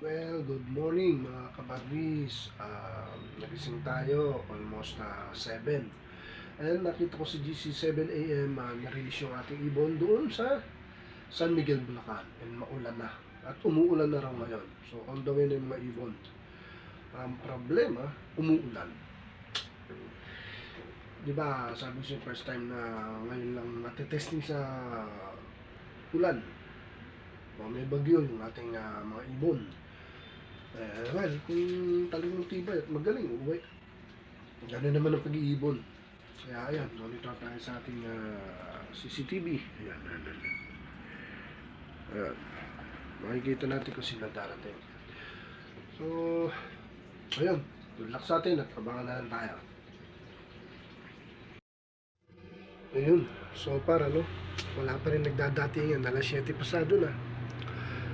Well, good morning mga kabagwis. Nagising tayo almost 7. And nakita ko si GC 7 AM na-release yung ating ibon doon sa San Miguel, Bulacan. And maulan na. At umuulan na raw ngayon. So on the way na yung mga ibon. Ang problema, umuulan. Diba, sabi ko first time na ngayon lang natetesting sa ulan. O may bagyo yung ating mga ibon. Well, kung talagang tibay at magaling, uwi. Gano'n naman ang pag-iibon. Kaya ayan, monitor tayo sa ating CCTV. Ayan, ayan. Ayan. Makikita natin kung sila darating. So, ayan. Good luck sa atin at abangan na lang tayo. Ayun. So, wala pa rin nagdadatingan. Alas 7 pasado na.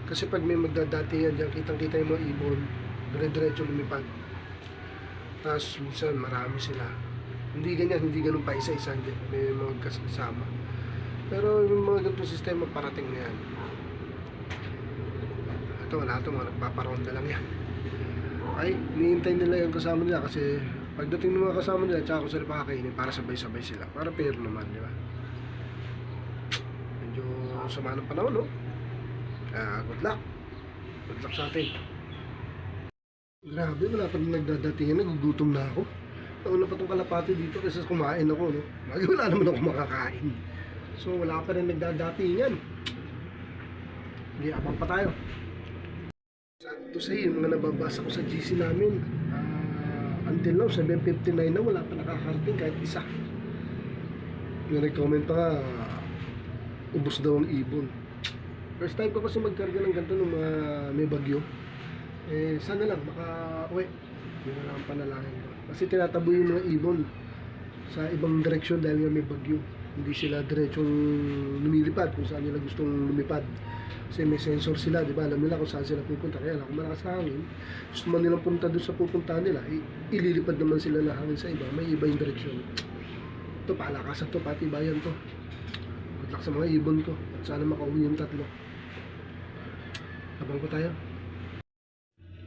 Kasi pag may magdadatingan dyan, kitang-kita yung mga ibon, dire-diretso lumipad. Tapos minsan marami sila. Hindi ganun pa isa-isa, may mga kasama. Pero yung mga ganitong sistema parating na yan. Ito, wala ito, mga nagpaparonda lang yan. Ay, niintay nila yung kasama nila kasi pagdating ng mga kasama nila, tsaka ko sila pakakainin para sabay-sabay sila. Para fair naman, di ba? Medyo sama ng panahon, no? Good luck. Good luck sa atin. Grabe, wala pa rin nagdadatingan. Nagugutom na ako. Nauna pa itong kalapati dito kasi kumain ako, no? Wala naman ako makakain. So, wala pa rin nagdadatingan. Hindi, abang pa tayo. Sakto sa yung mga nababasa ko sa GC namin. Until now, 7:59 na, wala pa nakakarating kahit isa. Nare-comment pa nga, ubos daw ang ibon. First time ko kasi magkarga ng ganito ng mga may bagyo. Sana lang maka-uwi. Yun na lang ang panalangin ko. Kasi tinataboy yung mga ibon sa ibang direksyon dahil nga may bagyo. Hindi sila diretsong lumilipad kung saan nila gustong lumipad. Kasi may sensor sila, di ba? Alam nila kung saan sila pupunta. Kaya lang, kung malakas ang hangin, gusto man nilang punta doon sa pupuntahan nila, ililipad naman sila na hangin sa iba. May iba yung direksyon. Ito, palakasan to, patibayan to. Good luck sa mga ibon ko. At sana makauwi yung tatlo. Abang pa tayo.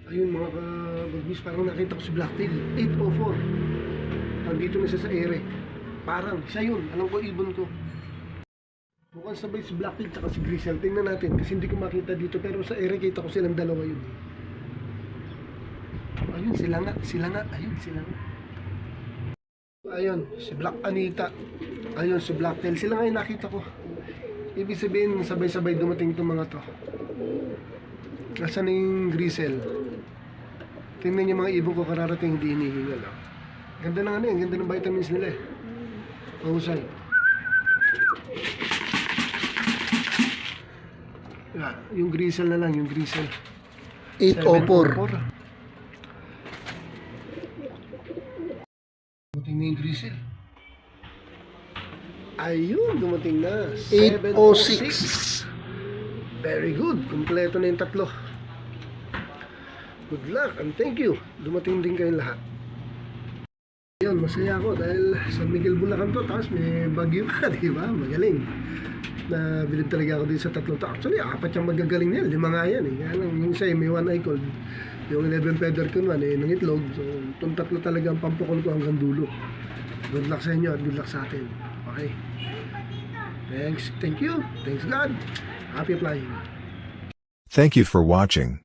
Ayun mga kabagwis, parang nakita ko si Blacktail 804. Nandito na siya sa ere. Parang siya yun, alam ko ibon ko. Mukhang sabay si Blacktail at si Grisel. Tingnan natin kasi hindi ko makita dito, pero sa ere kita ko silang dalawa yun. Ayun sila nga, ayun sila nga. Ayun, si Black Anita. Ayun si Blacktail, sila nga yung nakita ko. Ibig sabihin sabay-sabay dumating itong mga to. Nasaan yung Grisel? Tingnan yung mga ibon ko kararating, hindi hinihingal. Ganda ng ganda ng vitamins nila eh. Mahusay. Yeah, yung Grisel na lang, yung Grisel. 804. Dumating na yung Grisel. Ayun, dumating na. 806. Very good. Kompleto na yung tatlo. Good luck and thank you. Dumating din kayong lahat. Ayun, masaya ako dahil San Miguel, Bulacan to. Tapos may bagyo pa, di ba? Magaling. Nabilib talaga ako din sa tatlo to. Actually, 4 yung magagaling nila. 5 nga yan eh. Kaya lang, yung isa may 1 eye cold. Yung 11 feather ko naman eh, nangitlog. So, itong tatlo talaga ang pampukol ko hanggang dulo. Good luck sa inyo at good luck sa atin. Okay? Thanks. Thank you. Thanks God. Happy flying. Thank you for watching.